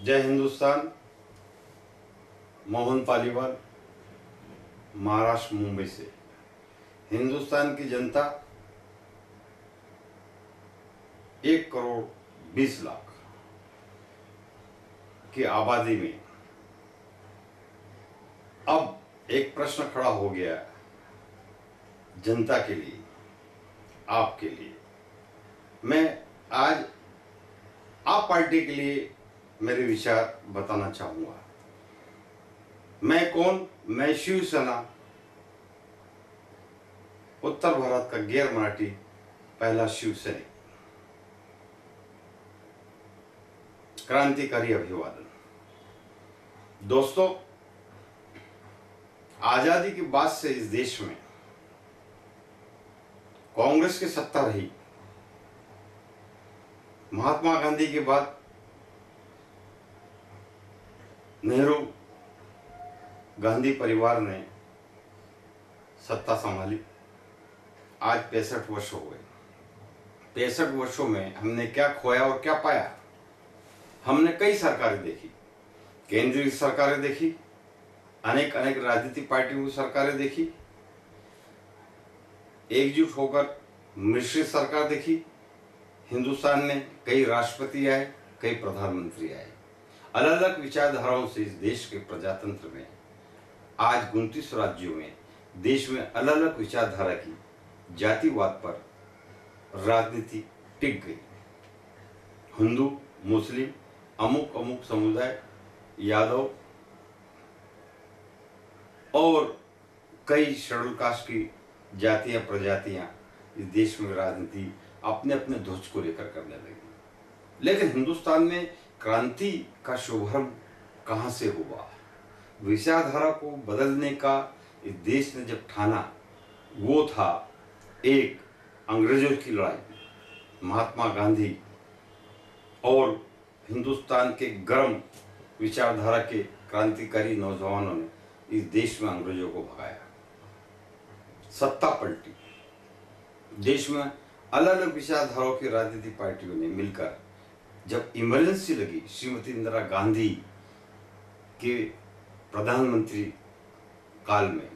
जय हिंदुस्तान। मोहन पालीवाल, महाराष्ट्र, मुंबई से। हिंदुस्तान की जनता 1,20,00,000 की आबादी में अब एक प्रश्न खड़ा हो गया जनता के लिए, आपके लिए। मैं आज आप पार्टी के लिए मेरे विचार बताना चाहूंगा। मैं कौन? मैं शिवसेना, उत्तर भारत का गैर मराठी पहला शिवसैनिक। क्रांतिकारी अभिवादन। दोस्तों, आजादी के बाद से इस देश में कांग्रेस की सत्ता रही। महात्मा गांधी के बाद नेहरू गांधी परिवार ने सत्ता संभाली। आज 65 वर्ष हो गए। 65 वर्षों में हमने क्या खोया और क्या पाया? हमने कई सरकारें देखी, केंद्रीय सरकारें देखी, अनेक राजनीतिक पार्टियों की सरकारें देखी, एकजुट होकर मिश्रित सरकार देखी। हिंदुस्तान में कई राष्ट्रपति आए, कई प्रधानमंत्री आए। अलग अलग विचारधाराओं से इस देश के प्रजातंत्र में आज 29 राज्यों में देश में अलग अलग विचारधारा की जातिवाद पर राजनीति टिक गई। हिंदू, मुस्लिम, अमुक समुदाय, यादव और कई शेड्यूल कास्ट की जातियां प्रजातियां इस देश में राजनीति अपने अपने ध्वज को लेकर करने लगी। लेकिन हिंदुस्तान में क्रांति का शुभारंभ कहां से हुआ? विचारधारा को बदलने का इस देश ने जब ठाना, वो था एक अंग्रेजों की लड़ाई। महात्मा गांधी और हिंदुस्तान के गर्म विचारधारा के क्रांतिकारी नौजवानों ने इस देश में अंग्रेजों को भगाया, सत्ता पलटी। देश में अलग अलग विचारधाराओं की राजनीतिक पार्टियों ने मिलकर जब इमरजेंसी लगी, श्रीमती इंदिरा गांधी के प्रधानमंत्री काल में,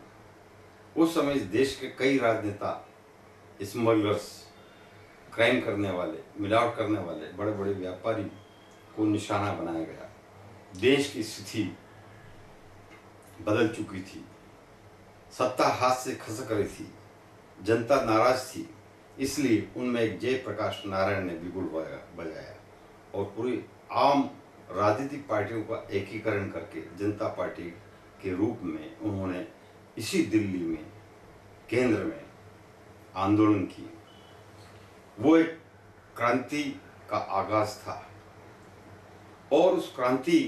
उस समय इस देश के कई राजनेता, स्मगलर्स, क्राइम करने वाले, मिलावट करने वाले बड़े बड़े व्यापारी को निशाना बनाया गया। देश की स्थिति बदल चुकी थी, सत्ता हाथ से खसक रही थी, जनता नाराज थी। इसलिए उनमें एक जयप्रकाश नारायण ने बिगुल बजाया और पूरी आम राजनीतिक पार्टियों का एकीकरण करके जनता पार्टी के रूप में उन्होंने इसी दिल्ली में, केंद्र में आंदोलन की। वो एक क्रांति का आगाज था और उस क्रांति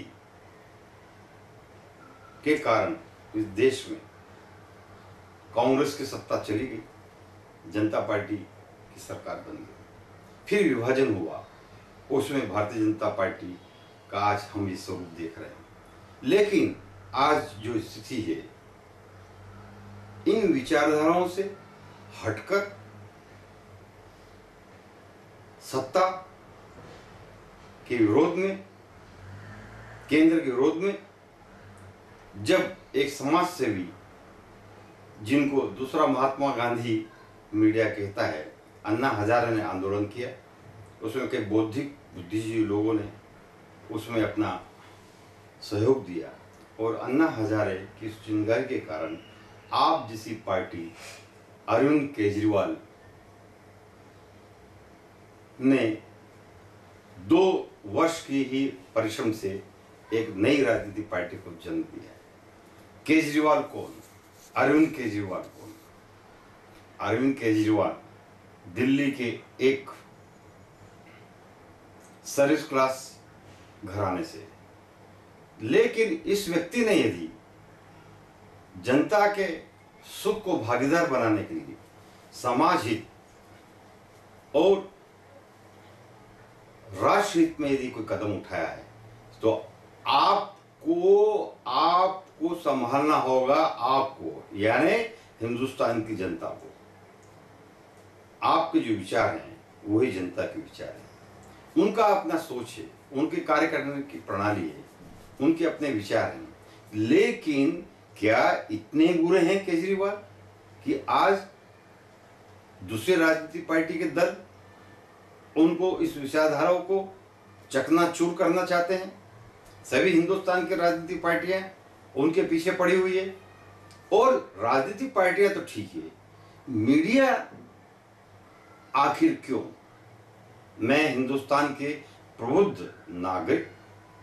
के कारण इस देश में कांग्रेस की सत्ता चली गई, जनता पार्टी की सरकार बन गई। फिर विभाजन हुआ, उसमें भारतीय जनता पार्टी का आज हम ये स्वरूप देख रहे हैं। लेकिन आज जो स्थिति है, इन विचारधाराओं से हटकर सत्ता के विरोध में, केंद्र के विरोध में, जब एक समाज सेवी, जिनको दूसरा महात्मा गांधी मीडिया कहता है, अन्ना हजारे ने आंदोलन किया। उसमें कई बौद्धिक बुद्धिजीवी लोगों ने उसमें अपना सहयोग दिया और अन्ना हजारे की चिंगारी के कारण आप जैसी पार्टी, अरविंद केजरीवाल ने 2 वर्ष की ही परिश्रम से एक नई राजनीतिक पार्टी को जन्म दिया। केजरीवाल कौन? अरविंद केजरीवाल कौन? अरविंद केजरीवाल दिल्ली के एक सर्विस क्लास घराने से, लेकिन इस व्यक्ति ने यदि जनता के सुख को भागीदार बनाने के लिए समाज हित और राष्ट्र हित में यदि कोई कदम उठाया है, तो आपको संभालना होगा, आपको, यानी हिंदुस्तान की जनता को। आपके जो विचार हैं वही जनता के विचार हैं। उनका अपना सोच है, उनके कार्य करने की प्रणाली है, उनके अपने विचार हैं। लेकिन क्या इतने बुरे हैं केजरीवाल कि आज दूसरे राजनीतिक पार्टी के दल उनको, इस विचारधाराओं को चकनाचूर करना चाहते हैं? सभी हिंदुस्तान की राजनीतिक पार्टियां उनके पीछे पड़ी हुई है। और राजनीतिक पार्टियां तो ठीक है, मीडिया आखिर क्यों? मैं हिंदुस्तान के प्रबुद्ध नागरिक,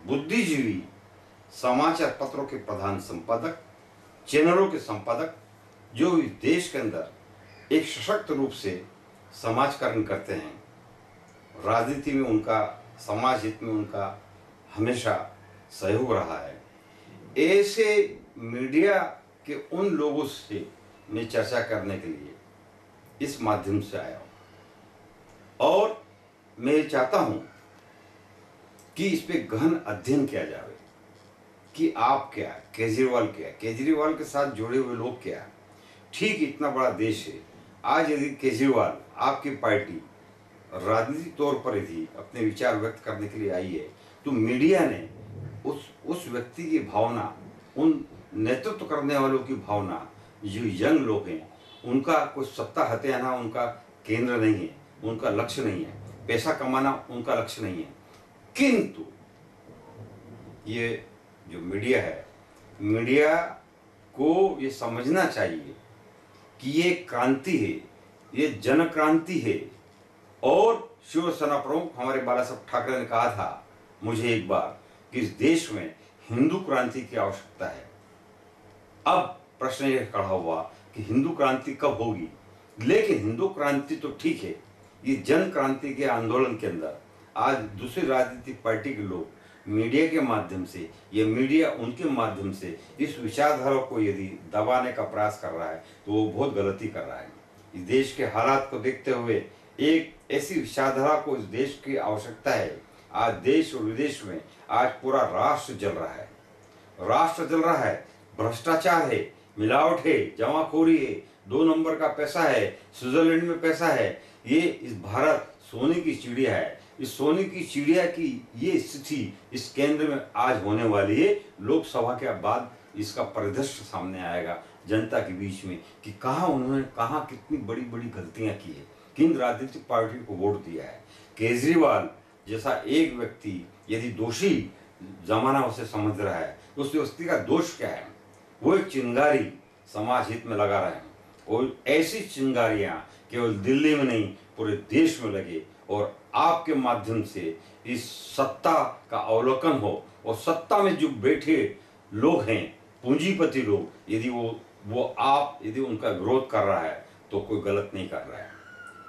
बुद्धिजीवी, समाचार पत्रों के प्रधान संपादक, चैनलों के संपादक, जो इस देश के अंदर एक सशक्त रूप से समाजकरण करते हैं, राजनीति में उनका, समाज हित में उनका हमेशा सहयोग रहा है, ऐसे मीडिया के उन लोगों से मैं चर्चा करने के लिए इस माध्यम से आया हूं। और मैं चाहता हूं कि इस पे गहन अध्ययन किया जाए कि आप क्या, केजरीवाल क्या, केजरीवाल के साथ जुड़े हुए लोग क्या। ठीक इतना बड़ा देश है, आज यदि केजरीवाल, आपकी पार्टी राजनीतिक तौर पर यदि अपने विचार व्यक्त करने के लिए आई है, तो मीडिया ने उस व्यक्ति की भावना, उन नेतृत्व करने वालों की भावना, जो यंग लोग हैं, उनका कोई सत्ता हथियाना उनका केंद्र नहीं है, उनका लक्ष्य नहीं है, पैसा कमाना उनका लक्ष्य नहीं है। किंतु ये जो मीडिया है, मीडिया को ये समझना चाहिए कि ये क्रांति है, ये जन क्रांति है। और शिवसेना प्रमुख हमारे बाला साहब ठाकरे ने कहा था मुझे एक बार कि इस देश में हिंदू क्रांति की आवश्यकता है। अब प्रश्न यह खड़ा हुआ कि हिंदू क्रांति कब होगी? लेकिन हिंदू क्रांति तो ठीक है, ये जन क्रांति के आंदोलन के अंदर आज दूसरी राजनीतिक पार्टी के लोग मीडिया के माध्यम से, ये मीडिया उनके माध्यम से इस विचारधारा को यदि दबाने का प्रयास कर रहा है, तो वो बहुत गलती कर रहा है। इस देश के हालात को देखते हुए एक ऐसी विचारधारा को इस देश की आवश्यकता है। आज देश और विदेश में आज पूरा राष्ट्र जल रहा है, राष्ट्र जल रहा है। भ्रष्टाचार है, मिलावट है, जमाखोरी है, 2 नंबर का पैसा है, स्विट्जरलैंड में पैसा है। ये इस भारत सोने की चिड़िया है। इस सोने की चिड़िया की ये स्थिति इस केंद्र में आज होने वाली है। लोकसभा के बाद इसका परिदृश्य सामने आएगा जनता के बीच में कि कहाँ उन्होंने, कहाँ कितनी बड़ी बड़ी गलतियां की है, किन राजनीतिक पार्टी को वोट दिया है। केजरीवाल जैसा एक व्यक्ति यदि दोषी जमाना उसे समझ रहा है, तो उस व्यक्ति का दोष क्या है? वो एक चिंगारी समाज हित में लगा रहे हैं। और ऐसी चिंगारियां केवल दिल्ली में नहीं, पूरे देश में लगे और आपके माध्यम से इस सत्ता का अवलोकन हो। और सत्ता में जो बैठे लोग हैं, पूंजीपति लोग, यदि यदि उनका विरोध कर रहा है तो कोई गलत नहीं कर रहा है।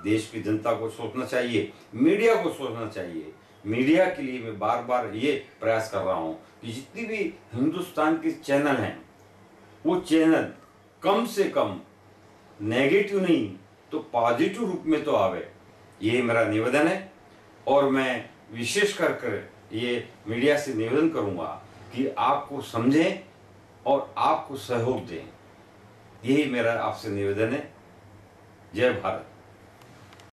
देश की जनता को सोचना चाहिए, मीडिया को सोचना चाहिए। मीडिया के लिए मैं बार बार ये प्रयास कर रहा हूँ कि जितनी भी हिंदुस्तान के चैनल हैं, वो चैनल कम से कम नेगेटिव नहीं तो पॉजिटिव रूप में तो आवे, ये मेरा निवेदन है। और मैं विशेष कर ये मीडिया से निवेदन करूंगा कि आपको समझें और आपको सहयोग दें। यही मेरा आपसे निवेदन है। जय भारत।